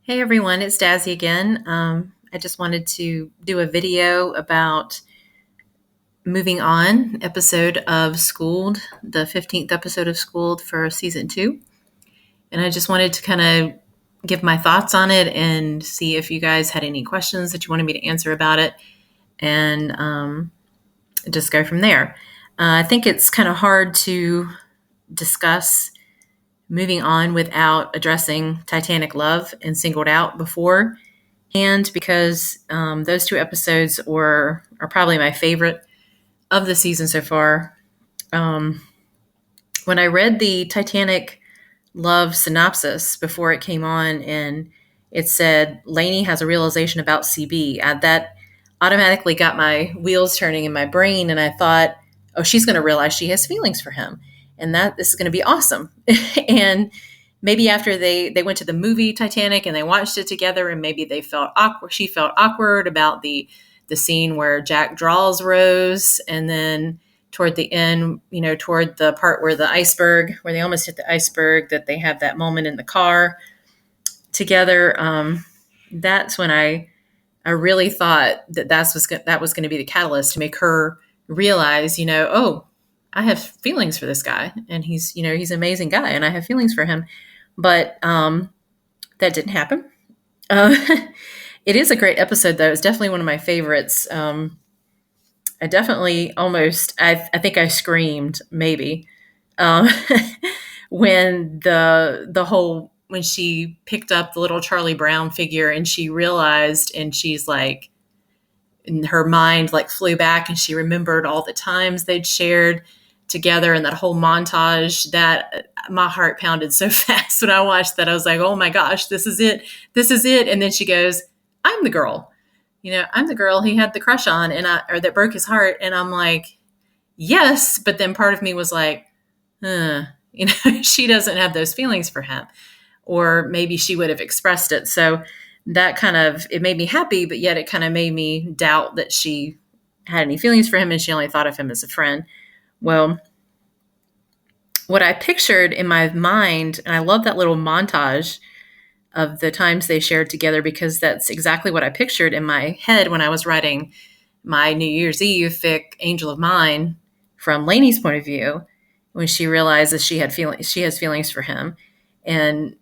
Hey everyone, it's Dazzy again. I just wanted to do a video about moving on episode of Schooled, the 15th episode of Schooled for season two. And I just wanted to kind of give my thoughts on it and see if you guys had any questions that you wanted me to answer about it and just go from there. I think it's kind of hard to discuss moving on without addressing Titanic love and Singled Out before. And because those two episodes are probably my favorite of the season so far. Um, when I read the Titanic love synopsis before it came on, and it said Lainey has a realization about CB, that automatically got my wheels turning in my brain, and I thought, oh, she's going to realize she has feelings for him, and that this is going to be awesome. And maybe after they went to the movie Titanic and they watched it together, and maybe they felt awkward. She felt awkward about the scene where Jack draws Rose, and then toward the end, toward the part where where they almost hit the iceberg, that they have that moment in the car together. That's when I really thought that was going to be the catalyst to make her realize, oh, I have feelings for this guy, and he's an amazing guy, and I have feelings for him. But that didn't happen. Uh, it is a great episode, though. It's definitely one of my favorites. I definitely I think I screamed maybe um, when when she picked up the little Charlie Brown figure and she realized, and she's like, and her mind like flew back and she remembered all the times they'd shared together, and that whole montage, that my heart pounded so fast when I watched that. I was like, oh my gosh, this is it. This is it. And then she goes, I'm the girl. I'm the girl he had the crush on, or that broke his heart. And I'm like, yes. But then part of me was like, she doesn't have those feelings for him, or maybe she would have expressed it. So that it made me happy, but yet it kind of made me doubt that she had any feelings for him and she only thought of him as a friend. Well, what I pictured in my mind, and I love that little montage of the times they shared together, because that's exactly what I pictured in my head when I was writing my New Year's Eve fic, Angel of Mine, from Lainey's point of view, when she realizes she has feelings for him. And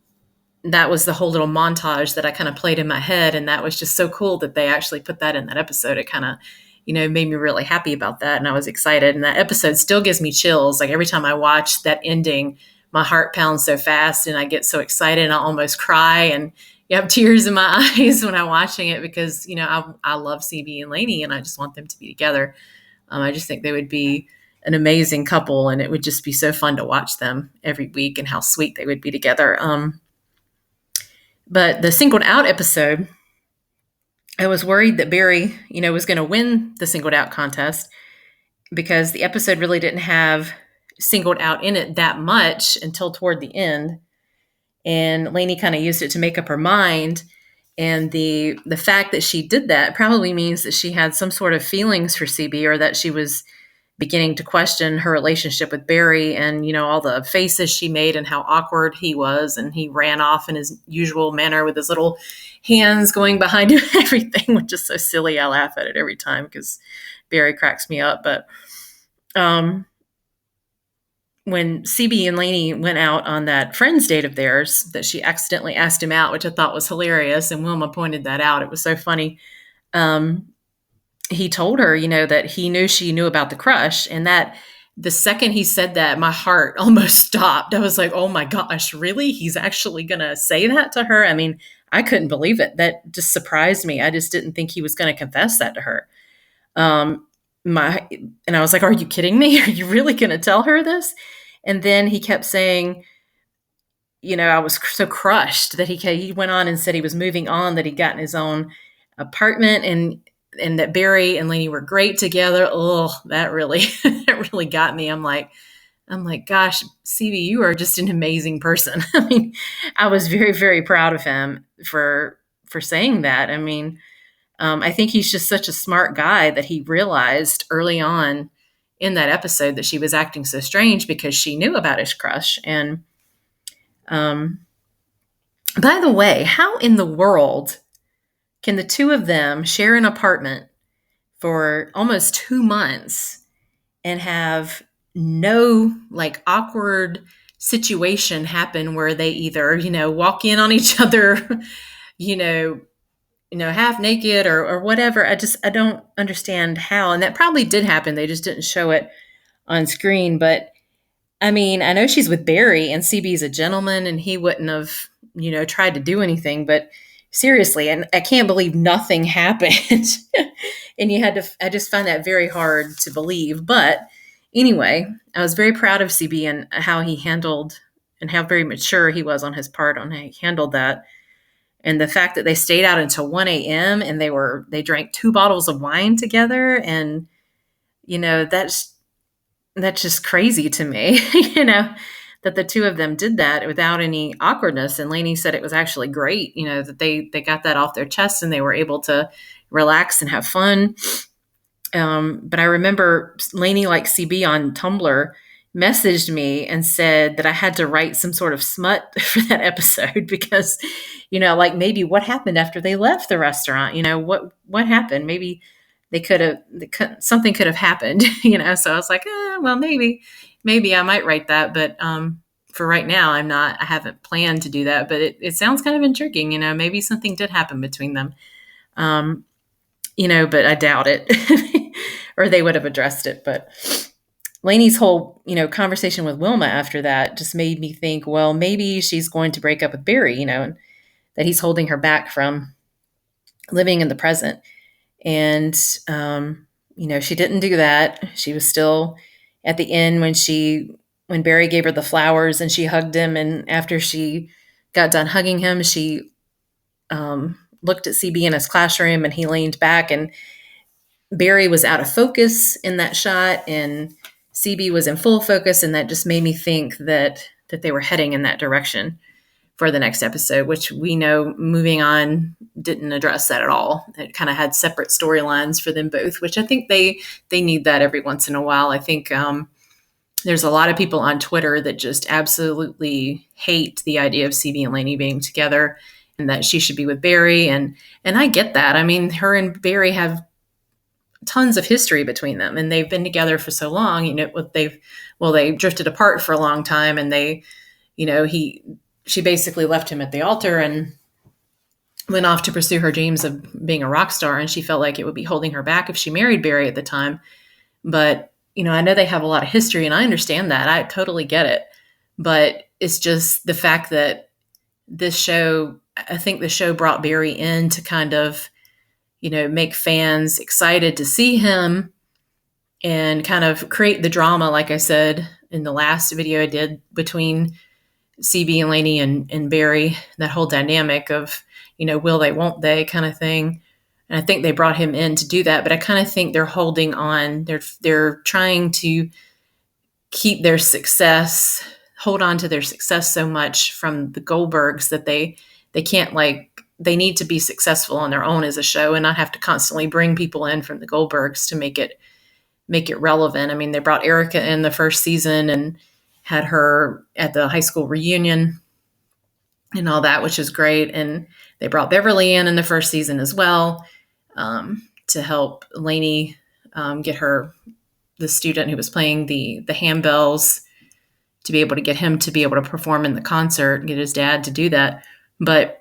that was the whole little montage that I kind of played in my head. And that was just so cool that they actually put that in that episode. It kind of, made me really happy about that. And I was excited. And that episode still gives me chills. Like every time I watch that ending, my heart pounds so fast and I get so excited and I almost cry, and you have tears in my eyes when I'm watching it, because, I love CB and Lainey and I just want them to be together. I just think they would be an amazing couple, and it would just be so fun to watch them every week and how sweet they would be together. But the Singled Out episode, I was worried that Barry, was going to win the Singled Out contest, because the episode really didn't have Singled Out in it that much until toward the end. And Lainey kind of used it to make up her mind. And the fact that she did that probably means that she had some sort of feelings for CB, or that she was beginning to question her relationship with Barry, and all the faces she made and how awkward he was, and he ran off in his usual manner with his little hands going behind him, everything, which is so silly. I laugh at it every time because Barry cracks me up. But when CB and Lainey went out on that friend's date of theirs, that she accidentally asked him out, which I thought was hilarious, and Wilma pointed that out. It was so funny. He told her, that he knew she knew about the crush, and that the second he said that, my heart almost stopped. I was like, oh my gosh, really? He's actually going to say that to her? I mean, I couldn't believe it. That just surprised me. I just didn't think he was going to confess that to her. And I was like, are you kidding me? Are you really going to tell her this? And then he kept saying, I was so crushed that he went on and said he was moving on, that he'd gotten his own apartment, and that Barry and Lainey were great together. Oh, that really, that really got me. I'm like, gosh, CB, you are just an amazing person. I mean, I was very, very proud of him for saying that. I mean, I think he's just such a smart guy that he realized early on in that episode that she was acting so strange because she knew about his crush. And By the way, how in the world can the two of them share an apartment for almost 2 months and have no like awkward situation happen where they either, walk in on each other, you know, half naked or whatever? I don't understand how. And that probably did happen. They just didn't show it on screen. But I mean, I know she's with Barry and CB's a gentleman and he wouldn't have, tried to do anything, but seriously, and I can't believe nothing happened. And I just find that very hard to believe. But anyway, I was very proud of CB and how he handled and how very mature he was on his part on how he handled that. And the fact that they stayed out until 1 a.m. and they drank 2 bottles of wine together. And, that's just crazy to me, that the two of them did that without any awkwardness. And Lainey said it was actually great, that they got that off their chest and they were able to relax and have fun. But I remember Lainey, like CB on Tumblr, messaged me and said that I had to write some sort of smut for that episode because, like maybe what happened after they left the restaurant, what happened? Maybe something could have happened, So I was like, well, maybe I might write that, but for right now, I haven't planned to do that. But it sounds kind of intriguing, maybe something did happen between them, but I doubt it, or they would have addressed it. But Lainey's whole, conversation with Wilma after that just made me think, well, maybe she's going to break up with Barry, and that he's holding her back from living in the present. And, she didn't do that. She was still at the end when Barry gave her the flowers and she hugged him. And after she got done hugging him, she looked at CB in his classroom and he leaned back and Barry was out of focus in that shot and CB was in full focus. And that just made me think that they were heading in that direction for the next episode, which we know Moving On didn't address that at all. It kind of had separate storylines for them both, which I think they need that every once in a while. I think there's a lot of people on Twitter that just absolutely hate the idea of CB and Lainey being together and that she should be with Barry. And I get that. I mean, her and Barry have tons of history between them and they've been together for so long, they drifted apart for a long time and she basically left him at the altar and went off to pursue her dreams of being a rock star. And she felt like it would be holding her back if she married Barry at the time. But, I know they have a lot of history and I understand that. I totally get it. But it's just the fact that I think the show brought Barry in to kind of, make fans excited to see him and kind of create the drama, like I said in the last video I did between CB and Lainey and Barry, that whole dynamic of, will they, won't they kind of thing. And I think they brought him in to do that, but I kind of think they're holding on. They're trying to keep their success, hold on to their success so much from the Goldbergs that they can't they need to be successful on their own as a show and not have to constantly bring people in from the Goldbergs to make it relevant. I mean, they brought Erica in the first season and had her at the high school reunion and all that, which is great. And they brought Beverly in the first season as well to help Lainey get the student who was playing the handbells, to be able to get him to be able to perform in the concert and get his dad to do that. But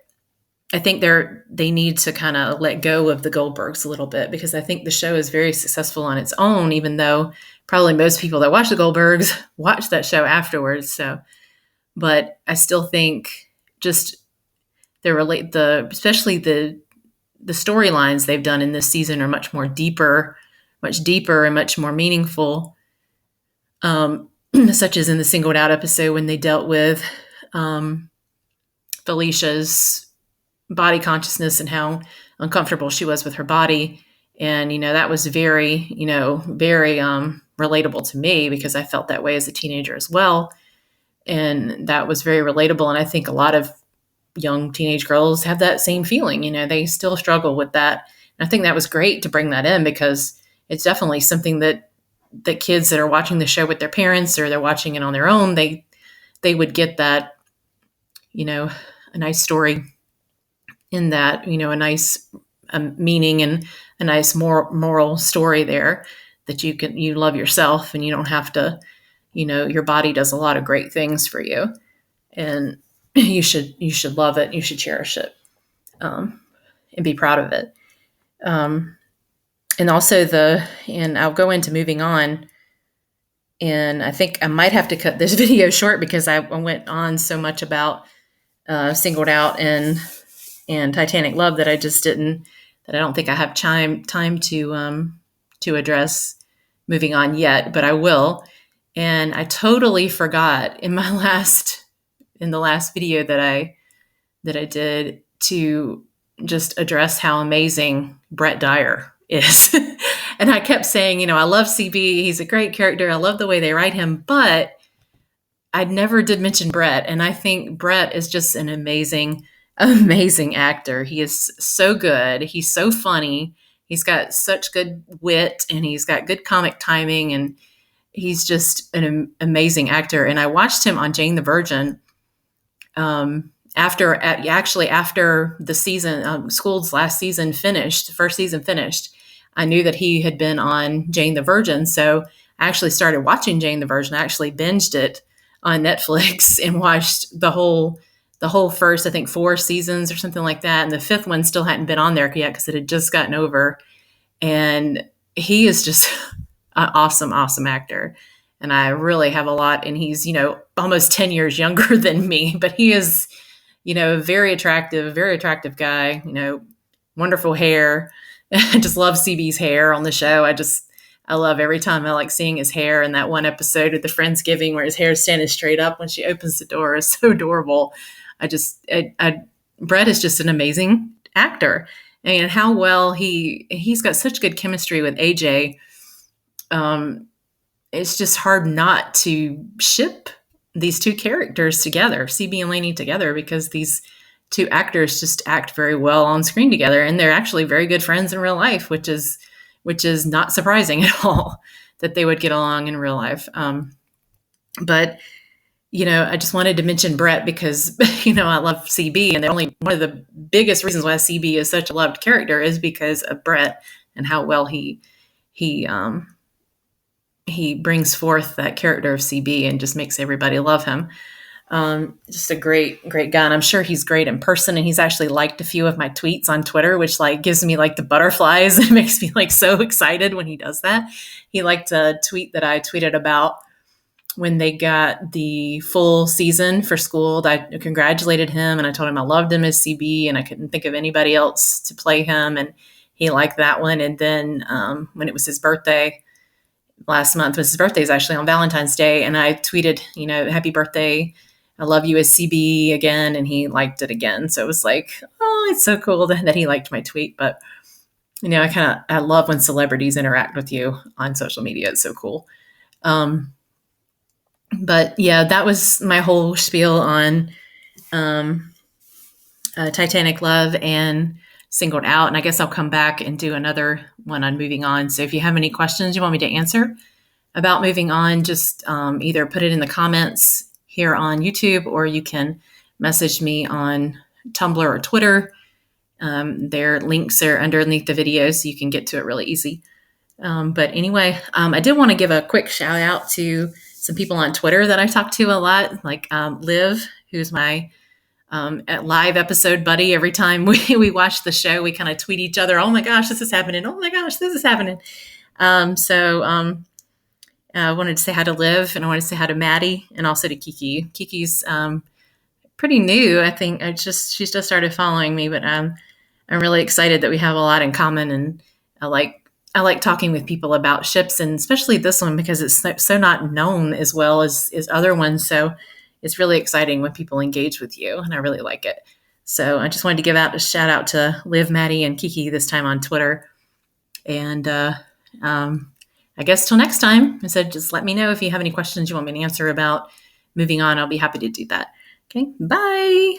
I think they need to kind of let go of the Goldbergs a little bit because I think the show is very successful on its own, even though probably most people that watch the Goldbergs watch that show afterwards. So, but I still think just especially the storylines they've done in this season are much deeper and much more meaningful. Such as in the Singled Out episode when they dealt with Felicia's body consciousness and how uncomfortable she was with her body. And, that was very relatable to me because I felt that way as a teenager as well. And that was very relatable. And I think a lot of young teenage girls have that same feeling, they still struggle with that. And I think that was great to bring that in because it's definitely something that kids that are watching the show with their parents or they're watching it on their own, they would get that, nice story in that, a nice meaning and a nice moral story there, that you love yourself and you don't have to, your body does a lot of great things for you, and you should love it. You should cherish it, and be proud of it. And also and I'll go into moving on. And I think I might have to cut this video short because I went on so much about Singled Out and Titanic Love that I don't think I have time to address moving on yet, but I will. And I totally forgot in the last video that I did to just address how amazing Brett Dyer is. And I kept saying, I love CB. He's a great character. I love the way they write him, but I never did mention Brett. And I think Brett is just an amazing, amazing actor. He is so good. He's so funny. He's got such good wit, and he's got good comic timing, and he's just an amazing actor. And I watched him on Jane the Virgin after the season, Schooled's last season finished, the first season finished. I knew that he had been on Jane the Virgin, so I actually started watching Jane the Virgin. I actually binged it on Netflix and watched the whole first, I think, 4 seasons or something like that. And the 5th one still hadn't been on there yet because it had just gotten over. And he is just an awesome, awesome actor. And I really have a lot. And he's, almost 10 years younger than me, but he is, very attractive guy, wonderful hair. I just love CB's hair on the show. I love every time. I like seeing his hair in that one episode of the Friendsgiving where his hair is standing straight up when she opens the door. It's so adorable. Brett is just an amazing actor, and how well he's got such good chemistry with AJ. It's just hard not to ship these two characters together, CB and Lainey together, because these two actors just act very well on screen together, and they're actually very good friends in real life, which is not surprising at all that they would get along in real life. But I just wanted to mention Brett because I love CB, and one of the biggest reasons why CB is such a loved character is because of Brett and how well he brings forth that character of CB and just makes everybody love him. Just a great, great guy. And I'm sure he's great in person. And he's actually liked a few of my tweets on Twitter, which gives me the butterflies. It makes me so excited when he does that. He liked a tweet that I tweeted about when they got the full season for Schooled. I congratulated him and I told him I loved him as CB and I couldn't think of anybody else to play him. And he liked that one. And then when it was his birthday last month, his birthday is actually on Valentine's Day. And I tweeted, happy birthday. I love you as CB again. And he liked it again. So it was it's so cool that he liked my tweet. But, I love when celebrities interact with you on social media. It's so cool. But yeah, that was my whole spiel on Titanic Love and Singled Out. And I guess I'll come back and do another one on Moving On. So if you have any questions you want me to answer about Moving On, just either put it in the comments here on YouTube, or you can message me on Tumblr or Twitter. Their links are underneath the video, so you can get to it really easy. But anyway, I did want to give a quick shout out to some people on Twitter that I talk to a lot, like Liv, who's my live episode buddy. Every time we watch the show, we kind of tweet each other, oh my gosh, this is happening. Oh my gosh, this is happening. I wanted to say hi to Liv, and I wanted to say hi to Maddie, and also to Kiki. Kiki's pretty new. I think she's just started following me, but I'm really excited that we have a lot in common, and I like talking with people about ships, and especially this one because it's so not known as well as other ones. So it's really exciting when people engage with you, and I really like it. So I just wanted to give out a shout out to Liv, Maddie, and Kiki this time on Twitter. And I guess till next time, I said, just let me know if you have any questions you want me to answer about Moving On. I'll be happy to do that. Okay, bye.